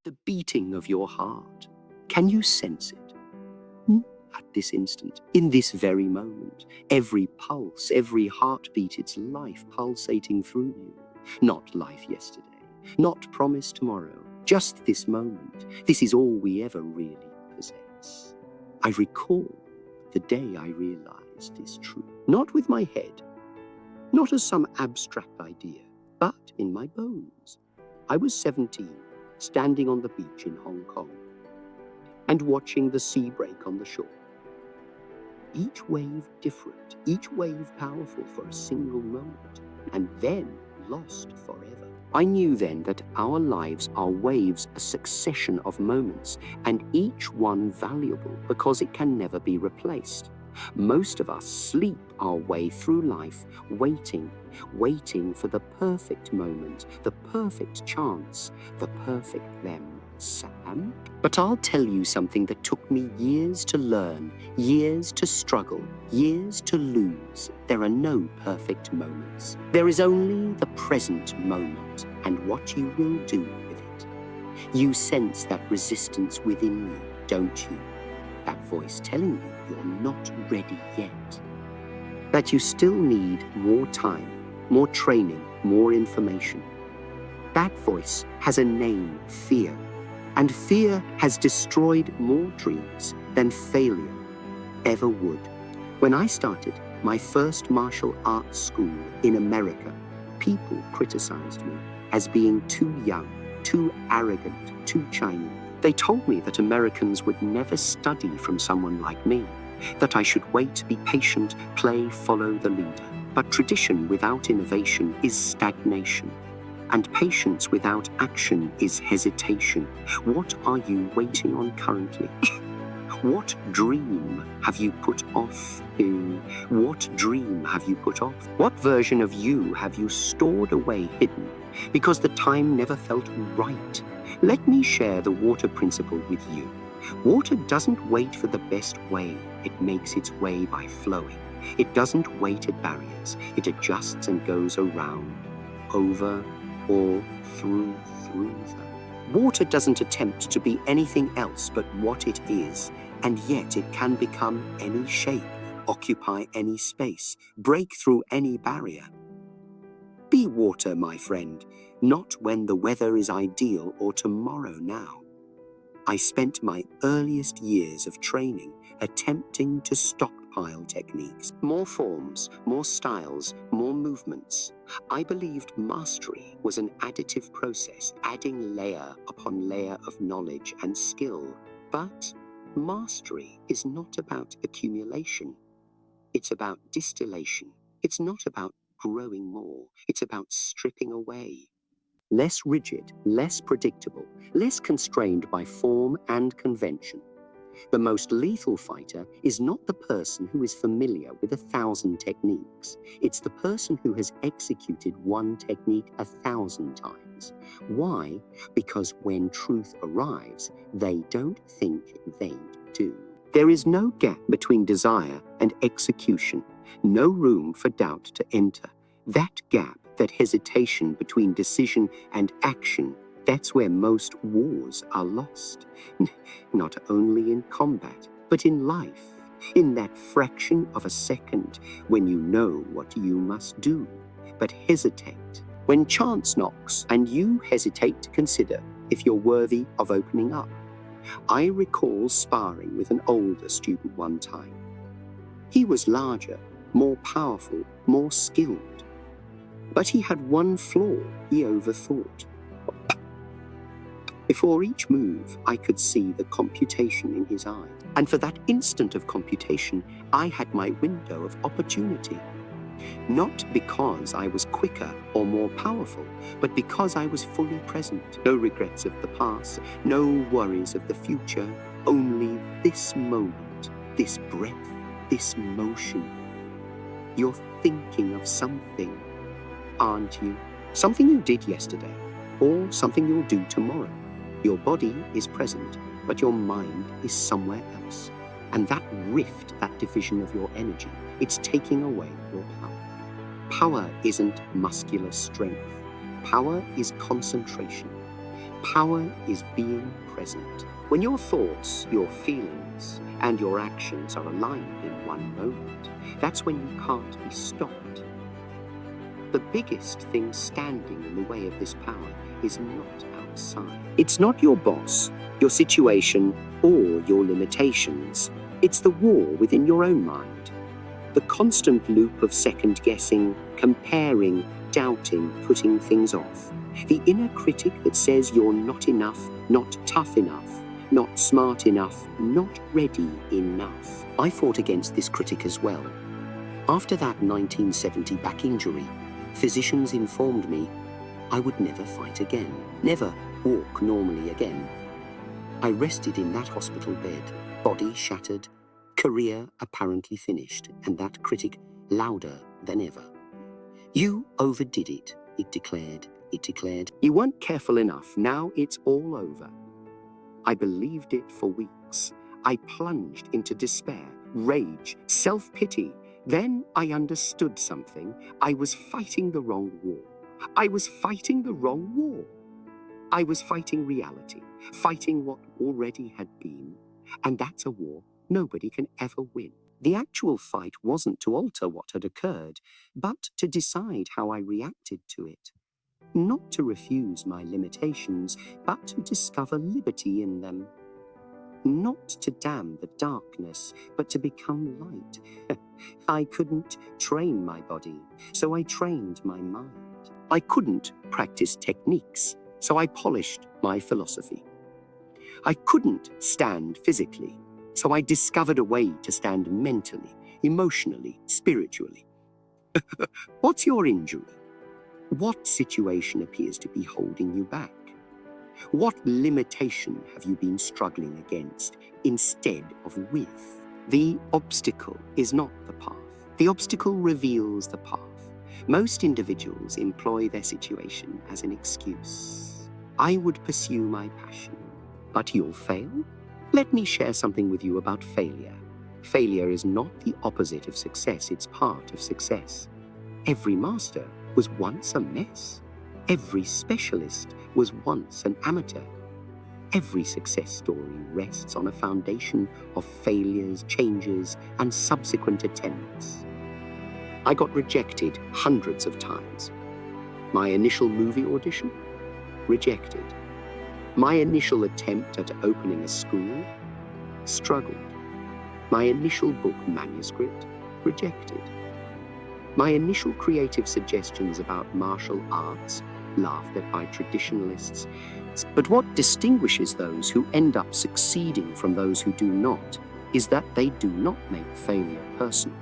the beating of your heart. Can you sense it? Hmm? At this instant, in this very moment, every pulse, every heartbeat, it's life pulsating through you. Not life yesterday, not promise tomorrow, just this moment. This is all we ever really possess. I recall the day I realized this truth, not with my head, not as some abstract idea, but in my bones. I was 17, standing on the beach in Hong Kong, and watching the sea break on the shore. Each wave different, each wave powerful for a single moment, and then lost forever. I knew then that our lives are waves, a succession of moments, and each one valuable because it can never be replaced. Most of us sleep our way through life, waiting for the perfect moment, the perfect chance, the perfect them. Sam? But I'll tell you something that took me years to learn, years to struggle, years to lose. There are no perfect moments. There is only the present moment and what you will do with it. You sense that resistance within you, don't you? That voice telling you you're not ready yet. That you still need more time, more training, more information. That voice has a name, fear. And fear has destroyed more dreams than failure ever would. When I started my first martial arts school in America, people criticized me as being too young, too arrogant, too Chinese. They told me that Americans would never study from someone like me, that I should wait, be patient, play, follow the leader. But tradition without innovation is stagnation. And patience without action is hesitation. What are you waiting on currently? What dream have you put off? What dream have you put off? What version of you have you stored away hidden because the time never felt right? Let me share the water principle with you. Water doesn't wait for the best way. It makes its way by flowing. It doesn't wait at barriers. It adjusts and goes around, over, or through them. Water doesn't attempt to be anything else but what it is, and yet it can become any shape, occupy any space, break through any barrier. Be water, my friend, not when the weather is ideal or tomorrow now. I spent my earliest years of training attempting to stockpile techniques, more forms, more styles, more movements. I believed mastery was an additive process, adding layer upon layer of knowledge and skill. But mastery is not about accumulation. It's about distillation. It's not about growing more. It's about stripping away. Less rigid, less predictable, less constrained by form and convention. The most lethal fighter is not the person who is familiar with 1,000 techniques. It's the person who has executed one technique 1,000 times. Why? Because when truth arrives, they don't think they do. There is no gap between desire and execution, no room for doubt to enter. That gap, that hesitation between decision and action, that's where most wars are lost. Not only in combat, but in life, in that fraction of a second when you know what you must do, but hesitate. When chance knocks and you hesitate to consider if you're worthy of opening up. I recall sparring with an older student one time. He was larger, more powerful, more skilled. But he had one flaw he overthought. Before each move, I could see the computation in his eyes. And for that instant of computation, I had my window of opportunity. Not because I was quicker or more powerful, but because I was fully present. No regrets of the past, no worries of the future, only this moment, this breath, this motion. You're thinking of something, aren't you? Something you did yesterday, or something you'll do tomorrow. Your body is present, but your mind is somewhere else. And that rift, that division of your energy, it's taking away your power. Power isn't muscular strength. Power is concentration. Power is being present. When your thoughts, your feelings, and your actions are aligned in one moment, that's when you can't be stopped. The biggest thing standing in the way of this power is not outside. It's not your boss, your situation, or your limitations. It's the war within your own mind. The constant loop of second-guessing, comparing, doubting, putting things off. The inner critic that says you're not enough, not tough enough, not smart enough, not ready enough. I fought against this critic as well. After that 1970 back injury, physicians informed me I would never fight again, never walk normally again. I rested in that hospital bed, body shattered, career apparently finished, and that critic louder than ever. You overdid it, it declared. It declared, you weren't careful enough, now it's all over. I believed it for weeks. I plunged into despair, rage, self-pity. Then I understood something. I was fighting the wrong war. I was fighting the wrong war. I was fighting reality, fighting what already had been. And that's a war nobody can ever win. The actual fight wasn't to alter what had occurred, but to decide how I reacted to it. Not to refuse my limitations, but to discover liberty in them. Not to damn the darkness, but to become light. I couldn't train my body, so I trained my mind. I couldn't practice techniques, so I polished my philosophy. I couldn't stand physically, so I discovered a way to stand mentally, emotionally, spiritually. What's your injury? What situation appears to be holding you back? What limitation have you been struggling against instead of with? The obstacle is not the path. The obstacle reveals the path. Most individuals employ their situation as an excuse. I would pursue my passion, but you'll fail? Let me share something with you about failure. Failure is not the opposite of success, it's part of success. Every master was once a mess. Every specialist was once an amateur. Every success story rests on a foundation of failures, changes, and subsequent attempts. I got rejected hundreds of times. My initial movie audition? Rejected. My initial attempt at opening a school? Struggled. My initial book manuscript? Rejected. My initial creative suggestions about martial arts, laughed at by traditionalists. But what distinguishes those who end up succeeding from those who do not is that they do not make failure personal.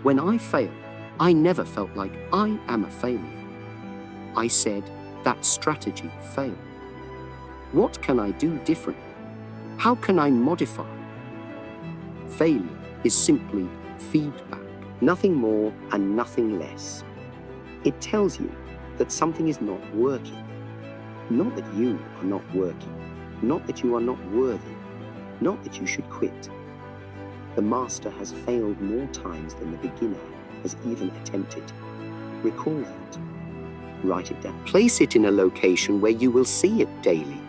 When I failed, I never felt like I am a failure. I said, that strategy failed. What can I do differently? How can I modify? Failure is simply feedback. Nothing more and nothing less. It tells you that something is not working. Not that you are not working. Not that you are not worthy. Not that you should quit. The master has failed more times than the beginner has even attempted. Recall that. Write it down. Place it in a location where you will see it daily.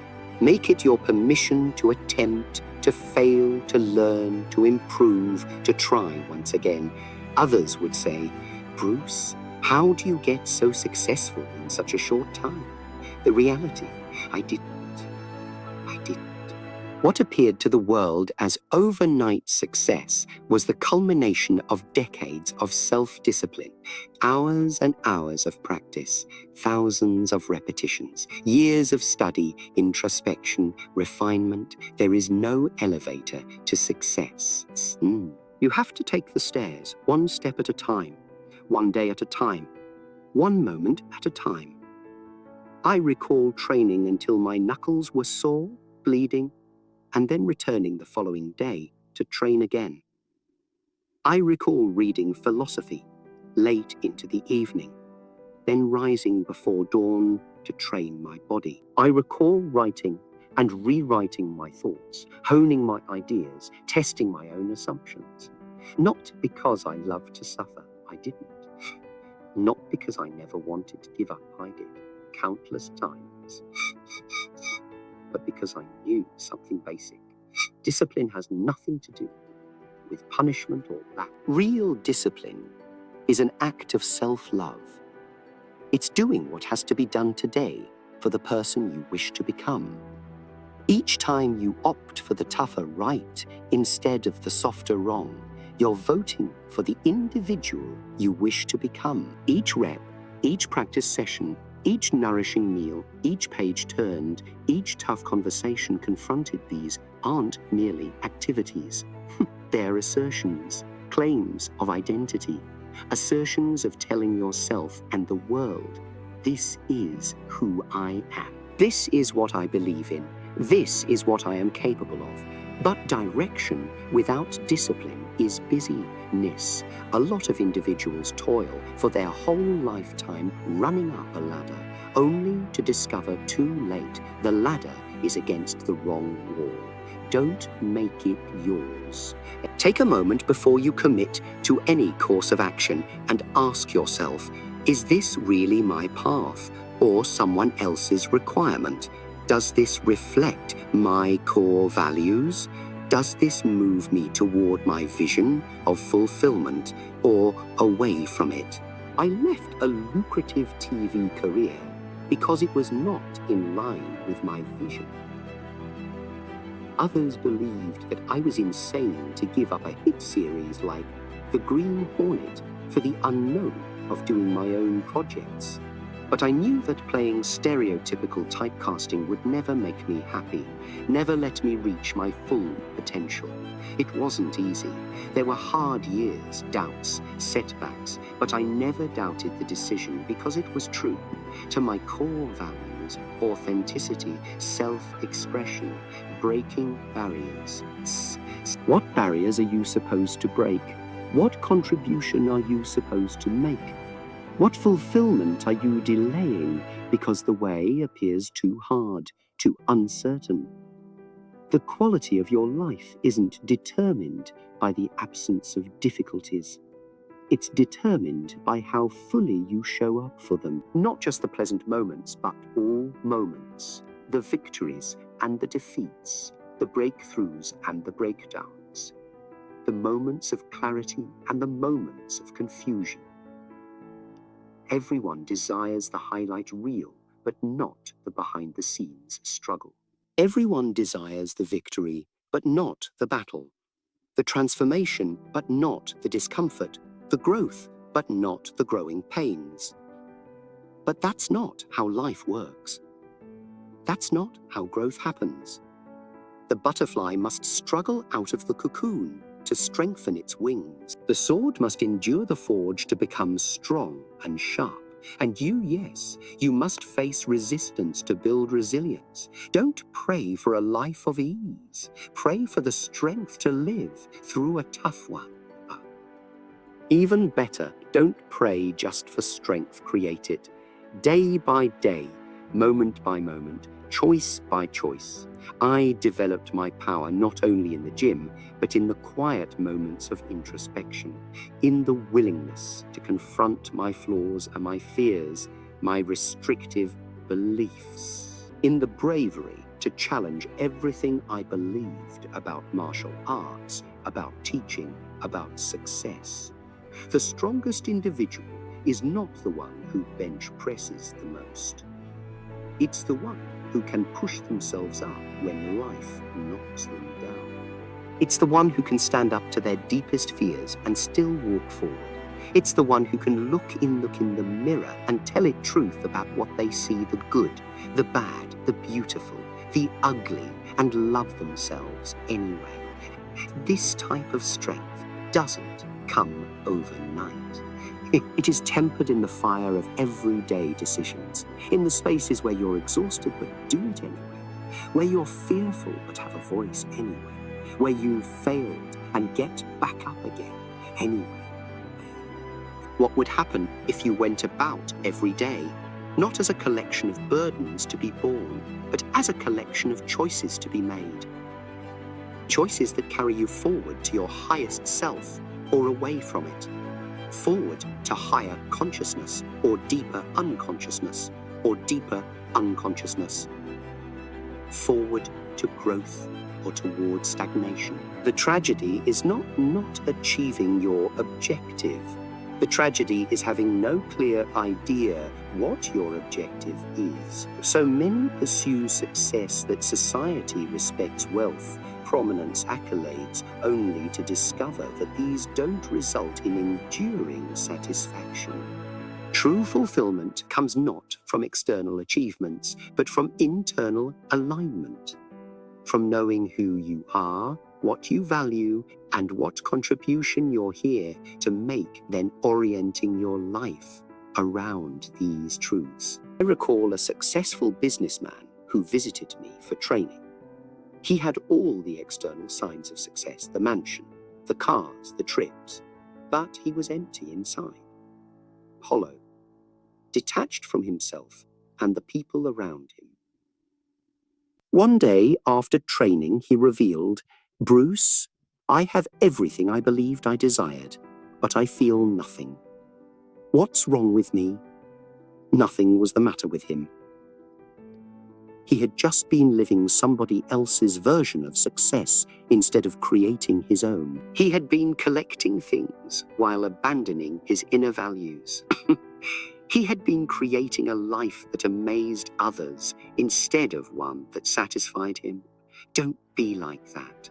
Make it your permission to attempt, to fail, to learn, to improve, to try once again. Others would say, Bruce, how do you get so successful in such a short time? The reality, I didn't. What appeared to the world as overnight success was the culmination of decades of self-discipline, hours and hours of practice, thousands of repetitions, years of study, introspection, refinement. There is no elevator to success. You have to take the stairs one step at a time, one day at a time, one moment at a time. I recall training until my knuckles were sore, bleeding, and then returning the following day to train again. I recall reading philosophy late into the evening, then rising before dawn to train my body. I recall writing and rewriting my thoughts, honing my ideas, testing my own assumptions. Not because I loved to suffer, I didn't. Not because I never wanted to give up, I did. countless times, but because I knew something basic. Discipline has nothing to do with punishment or lack. Real discipline is an act of self-love. It's doing what has to be done today for the person you wish to become. Each time you opt for the tougher right instead of the softer wrong, you're voting for the individual you wish to become. Each rep, each practice session, each nourishing meal, each page turned, each tough conversation confronted, these aren't merely activities. They're assertions, claims of identity, assertions of telling yourself and the world, this is who I am. This is what I believe in. This is what I am capable of. But direction without discipline is busyness. A lot of individuals toil for their whole lifetime running up a ladder, only to discover too late the ladder is against the wrong wall. Don't make it yours. Take a moment before you commit to any course of action and ask yourself, is this really my path or someone else's requirement? Does this reflect my core values? Does this move me toward my vision of fulfillment or away from it? I left a lucrative TV career because it was not in line with my vision. Others believed that I was insane to give up a hit series like The Green Hornet for the unknown of doing my own projects. But I knew that playing stereotypical typecasting would never make me happy, never let me reach my full potential. It wasn't easy. There were hard years, doubts, setbacks, but I never doubted the decision because it was true to my core values: authenticity, self-expression, breaking barriers. What barriers are you supposed to break? What contribution are you supposed to make? What fulfillment are you delaying because the way appears too hard, too uncertain? The quality of your life isn't determined by the absence of difficulties. It's determined by how fully you show up for them. Not just the pleasant moments, but all moments. The victories and the defeats, the breakthroughs and the breakdowns. The moments of clarity and the moments of confusion. Everyone desires the highlight reel, but not the behind-the-scenes struggle. Everyone desires the victory, but not the battle. The transformation, but not the discomfort. The growth, but not the growing pains. But that's not how life works. That's not how growth happens. The butterfly must struggle out of the cocoon to strengthen its wings. The sword must endure the forge to become strong and sharp. And yes, you must face resistance to build resilience. Don't pray for a life of ease. Pray for the strength to live through a tough one. Even better, don't pray just for strength, create it. Day by day, moment by moment, choice by choice. I developed my power not only in the gym, but in the quiet moments of introspection, in the willingness to confront my flaws and my fears, my restrictive beliefs, in the bravery to challenge everything I believed about martial arts, about teaching, about success. The strongest individual is not the one who bench presses the most. It's the one who can push themselves up when life knocks them down. It's the one who can stand up to their deepest fears and still walk forward. It's the one who can look in the mirror and tell it truth about what they see, the good, the bad, the beautiful, the ugly, and love themselves anyway. This type of strength doesn't come overnight. It is tempered in the fire of everyday decisions, in the spaces where you're exhausted but do it anyway, where you're fearful but have a voice anyway, where you've failed and get back up again anyway. What would happen if you went about every day, not as a collection of burdens to be borne, but as a collection of choices to be made? Choices that carry you forward to your highest self or away from it. Forward to higher consciousness or deeper unconsciousness, or deeper unconsciousness, forward to growth or toward stagnation. The tragedy is not achieving your objective. The tragedy is having no clear idea what your objective is. So many pursue success that society respects wealth, prominence, accolades, only to discover that these don't result in enduring satisfaction. True fulfillment comes not from external achievements, but from internal alignment, from knowing who you are, what you value, and what contribution you're here to make, then orienting your life around these truths. I recall a successful businessman who visited me for training. He had all the external signs of success, the mansion, the cars, the trips, but he was empty inside, hollow, detached from himself and the people around him. One day after training, he revealed, "Bruce, I have everything I believed I desired, but I feel nothing. What's wrong with me?" Nothing was the matter with him. He had just been living somebody else's version of success instead of creating his own. He had been collecting things while abandoning his inner values. He had been creating a life that amazed others instead of one that satisfied him. Don't be like that.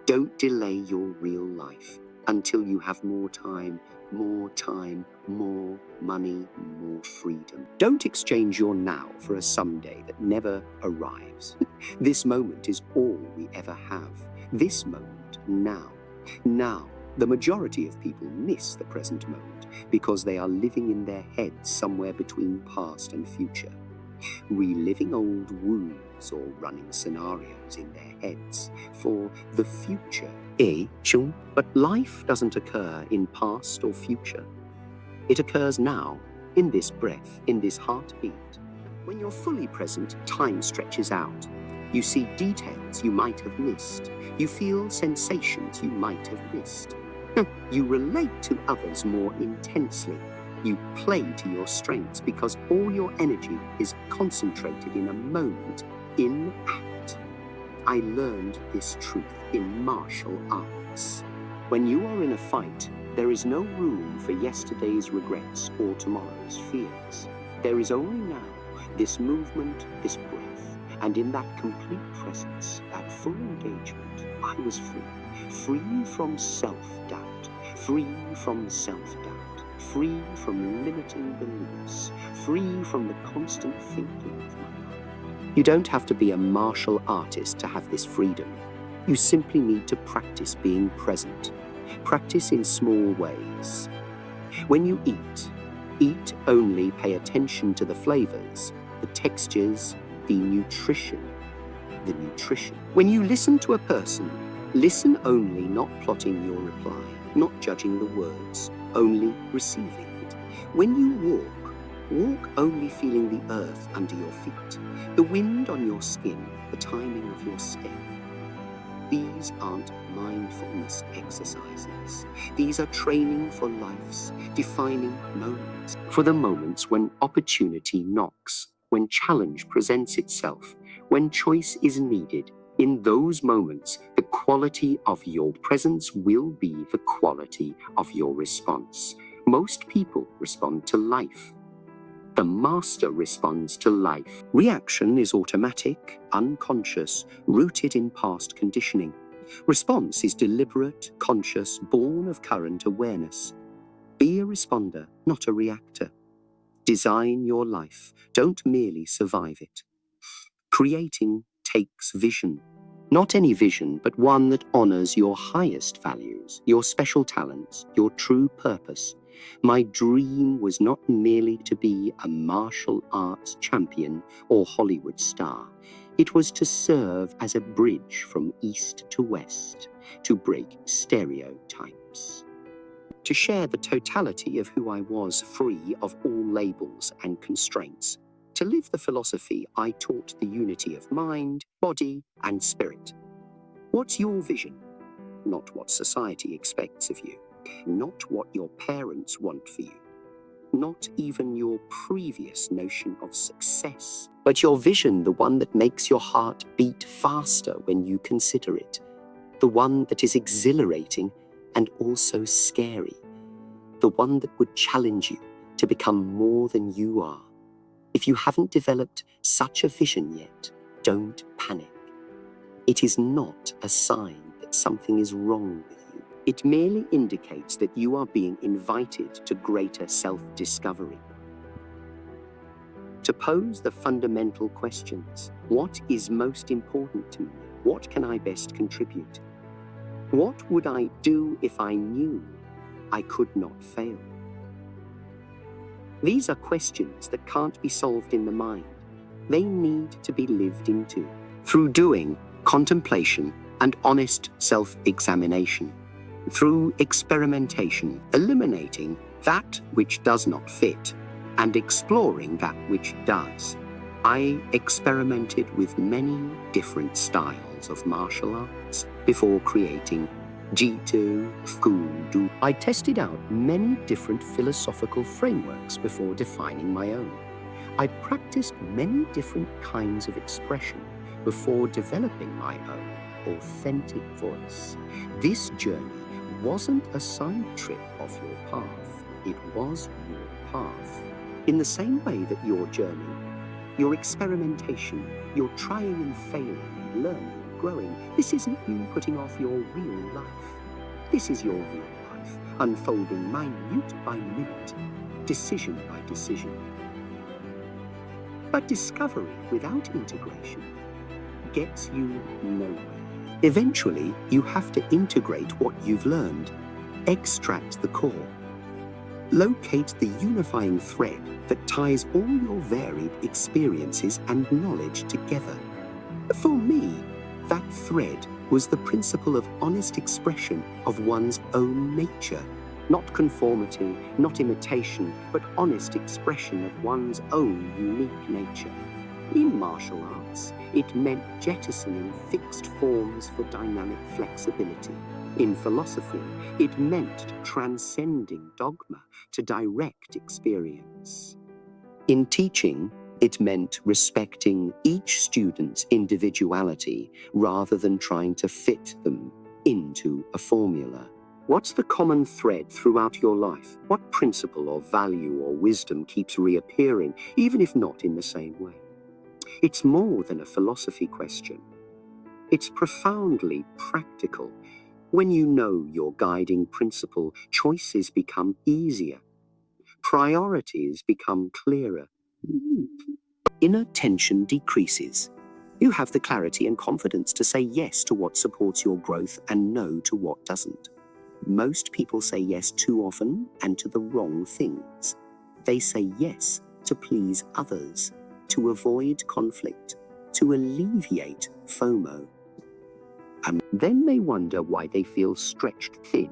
Don't delay your real life until you have more time, more money, more freedom. Don't exchange your now for a someday that never arrives. This moment is all we ever have. This moment, now. Now, the majority of people miss the present moment because they are living in their heads somewhere between past and future, reliving old wounds or running scenarios in their heads for the future. But life doesn't occur in past or future. It occurs now, in this breath, in this heartbeat. When you're fully present, time stretches out. You see details you might have missed. You feel sensations you might have missed. You relate to others more intensely. You play to your strengths because all your energy is concentrated in a moment, in act. I learned this truth in martial arts. When you are in a fight, there is no room for yesterday's regrets or tomorrow's fears. There is only now, this movement, this breath, and in that complete presence, that full engagement, I was free from self-doubt, free from self-doubt, free from limiting beliefs, free from the constant thinking of my mind. You don't have to be a martial artist to have this freedom. You simply need to practice being present. Practice in small ways. When you eat only, pay attention to the flavors, the textures, the nutrition. When you listen to a person, listen only, not plotting your reply, not judging the words, only receiving it. When you walk only feeling the earth under your feet, the wind on your skin, the timing of your step. These aren't mindfulness exercises. These are training for life's defining moments, for the moments when opportunity knocks, when challenge presents itself, when choice is needed. In those moments, the quality of your presence will be the quality of your response. Most people respond to life. The master responds to life. Reaction is automatic, unconscious, rooted in past conditioning. Response is deliberate, conscious, born of current awareness. Be a responder, not a reactor. Design your life. Don't merely survive it. Creating takes vision. Not any vision, but one that honors your highest values, your special talents, your true purpose. My dream was not merely to be a martial arts champion or Hollywood star. It was to serve as a bridge from east to west, to break stereotypes. To share the totality of who I was, free of all labels and constraints. To live the philosophy I taught, the unity of mind, body, and spirit. What's your vision? Not what society expects of you. Not what your parents want for you. not even your previous notion of success, but your vision, the one that makes your heart beat faster when you consider it, the one that is exhilarating and also scary, the one that would challenge you to become more than you are. If you haven't developed such a vision yet, don't panic. It is not a sign that something is wrong with you. It merely indicates that you are being invited to greater self-discovery. To pose the fundamental questions: what is most important to me? What can I best contribute? What would I do if I knew I could not fail? These are questions that can't be solved in the mind. They need to be lived into through doing, contemplation, and honest self-examination. Through experimentation, eliminating that which does not fit and exploring that which does. I experimented with many different styles of martial arts before creating Jitu, Fudu. I tested out many different philosophical frameworks before defining my own. I practiced many different kinds of expression before developing my own authentic voice. This journey wasn't a side trip off your path. It was your path. In the same way that your journey, your experimentation, your trying and failing and learning and growing, this isn't you putting off your real life. This is your real life, unfolding minute by minute, decision by decision. But discovery without integration gets you nowhere. Eventually, you have to integrate what you've learned, extract the core, locate the unifying thread that ties all your varied experiences and knowledge together. For me, that thread was the principle of honest expression of one's own nature. Not conformity, not imitation, but honest expression of one's own unique nature. In martial arts, it meant jettisoning fixed forms for dynamic flexibility. In philosophy, it meant transcending dogma to direct experience. In teaching, it meant respecting each student's individuality rather than trying to fit them into a formula. What's the common thread throughout your life? What principle or value or wisdom keeps reappearing, even if not in the same way? It's more than a philosophy question. It's profoundly practical. When you know your guiding principle, choices become easier. Priorities become clearer. Inner tension decreases. You have the clarity and confidence to say yes to what supports your growth and no to what doesn't. Most people say yes too often and to the wrong things. They say yes to please others, to avoid conflict, to alleviate FOMO. And then they wonder why they feel stretched thin,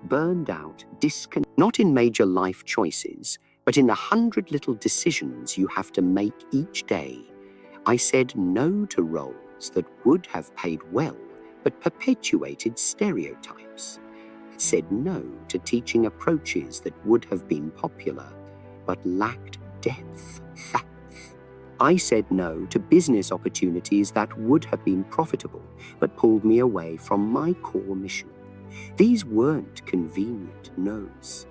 burned out, disconnected. Not in major life choices, but in the 100 little decisions you have to make each day. I said no to roles that would have paid well, but perpetuated stereotypes. I said no to teaching approaches that would have been popular, but lacked depth. I said no to business opportunities that would have been profitable, but pulled me away from my core mission. These weren't convenient no's.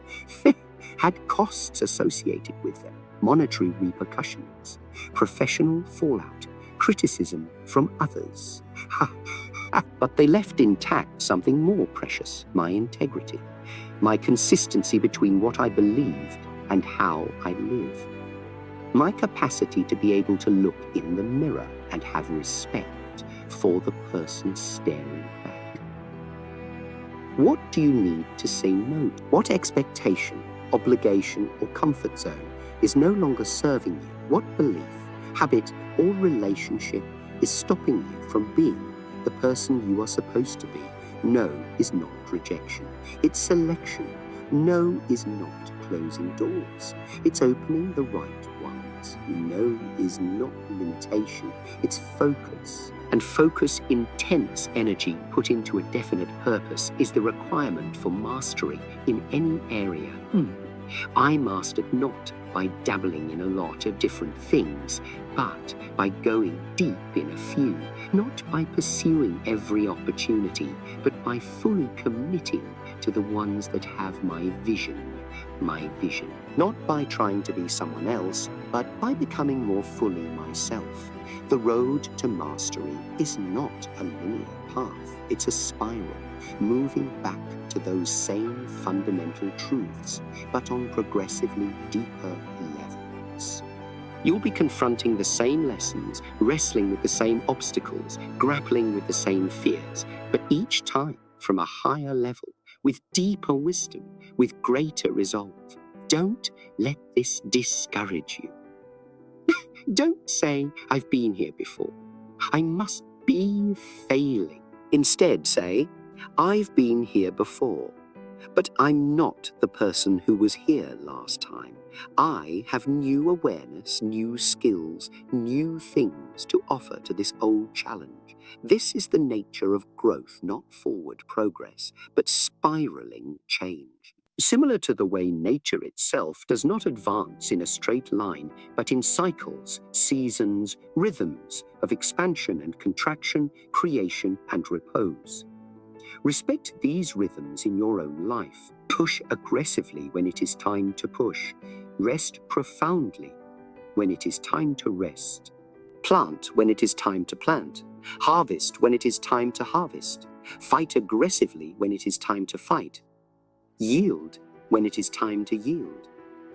Had costs associated with them, monetary repercussions, professional fallout, criticism from others. But they left intact something more precious, my integrity, my consistency between what I believed and how I live. My capacity to be able to look in the mirror and have respect for the person staring back. What do you need to say no to? What expectation, obligation, or comfort zone is no longer serving you? What belief, habit, or relationship is stopping you from being the person you are supposed to be? No is not rejection. It's selection. No is not closing doors. It's opening the right ones. No is not limitation. It's focus. And focus, intense energy put into a definite purpose, is the requirement for mastery in any area. I mastered not by dabbling in a lot of different things, but by going deep in a few, not by pursuing every opportunity, but by fully committing to the ones that have my vision. Not by trying to be someone else, but by becoming more fully myself. The road to mastery is not a linear path, it's a spiral, moving back to those same fundamental truths, but on progressively deeper levels. You'll be confronting the same lessons, wrestling with the same obstacles, grappling with the same fears, but each time from a higher level, with deeper wisdom, with greater resolve. Don't let this discourage you. Don't say, I've been here before. I must be failing. Instead, say, I've been here before, but I'm not the person who was here last time. I have new awareness, new skills, new things to offer to this old challenge. This is the nature of growth, not forward progress, but spiraling change. Similar to the way nature itself does not advance in a straight line, but in cycles, seasons, rhythms of expansion and contraction, creation and repose. Respect these rhythms in your own life. Push aggressively when it is time to push. Rest profoundly when it is time to rest. Plant when it is time to plant. Harvest when it is time to harvest. Fight aggressively when it is time to fight. Yield when it is time to yield.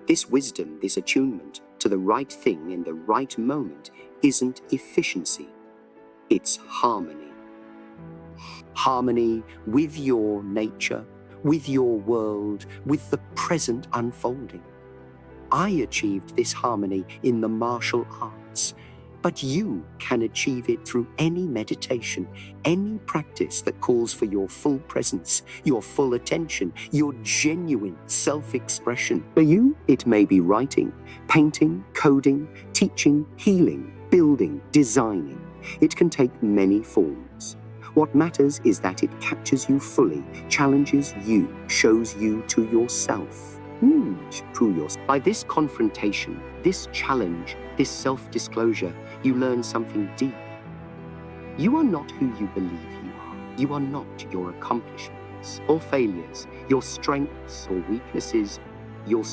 This wisdom, this attunement to the right thing in the right moment isn't efficiency, it's harmony. Harmony with your nature, with your world, with the present unfolding. I achieved this harmony in the martial arts, but you can achieve it through any meditation, any practice that calls for your full presence, your full attention, your genuine self-expression. For you, it may be writing, painting, coding, teaching, healing, building, designing. It can take many forms. What matters is that it captures you fully, challenges you, shows you to yourself. By this confrontation, this challenge, this self-disclosure, you learn something deep. You are not who you believe you are. You are not your accomplishments or failures, your strengths or weaknesses, your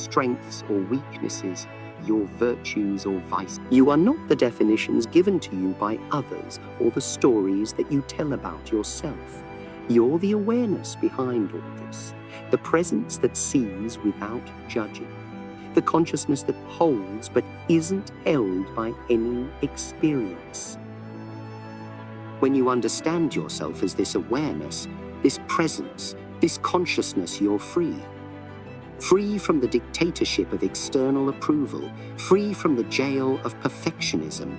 virtues or vices. You are not the definitions given to you by others or the stories that you tell about yourself. You're the awareness behind all this, the presence that sees without judging, the consciousness that holds but isn't held by any experience. When you understand yourself as this awareness, this presence, this consciousness, you're free. Free from the dictatorship of external approval, free from the jail of perfectionism,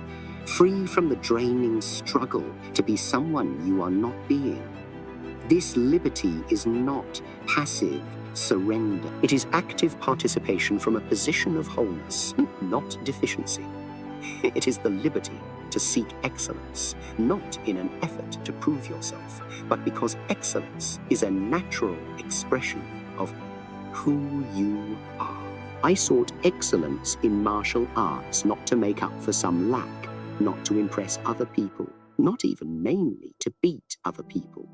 free from the draining struggle to be someone you are not being. This liberty is not passive surrender. It is active participation from a position of wholeness, not deficiency. It is the liberty to seek excellence, not in an effort to prove yourself, but because excellence is a natural expression of who you are. I sought excellence in martial arts not to make up for some lack, not to impress other people, not even mainly to beat other people.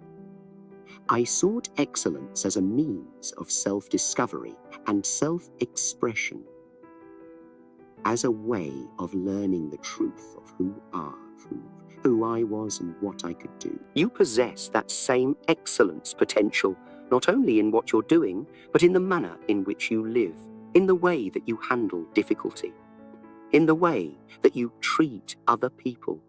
I sought excellence as a means of self-discovery and self-expression, as a way of learning the truth of who I was and what I could do. You possess that same excellence potential, not only in what you're doing, but in the manner in which you live, in the way that you handle difficulty, in the way that you treat other people,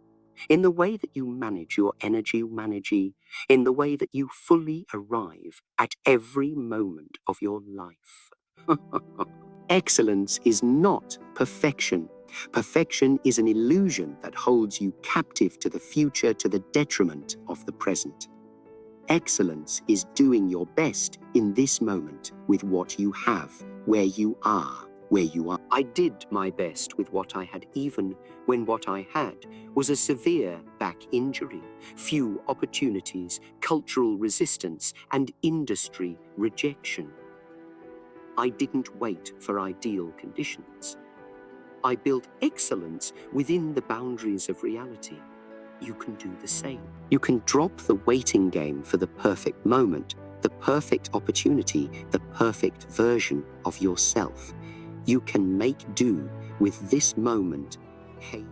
in the way that you manage your energy, in the way that you fully arrive at every moment of your life. Excellence is not perfection. Perfection is an illusion that holds you captive to the future to the detriment of the present. Excellence is doing your best in this moment with what you have, where you are. I did my best with what I had, even when what I had was a severe back injury, few opportunities, cultural resistance, and industry rejection. I didn't wait for ideal conditions. I built excellence within the boundaries of reality. You can do the same. You can drop the waiting game for the perfect moment, the perfect opportunity, the perfect version of yourself. You can make do with this moment. Hey.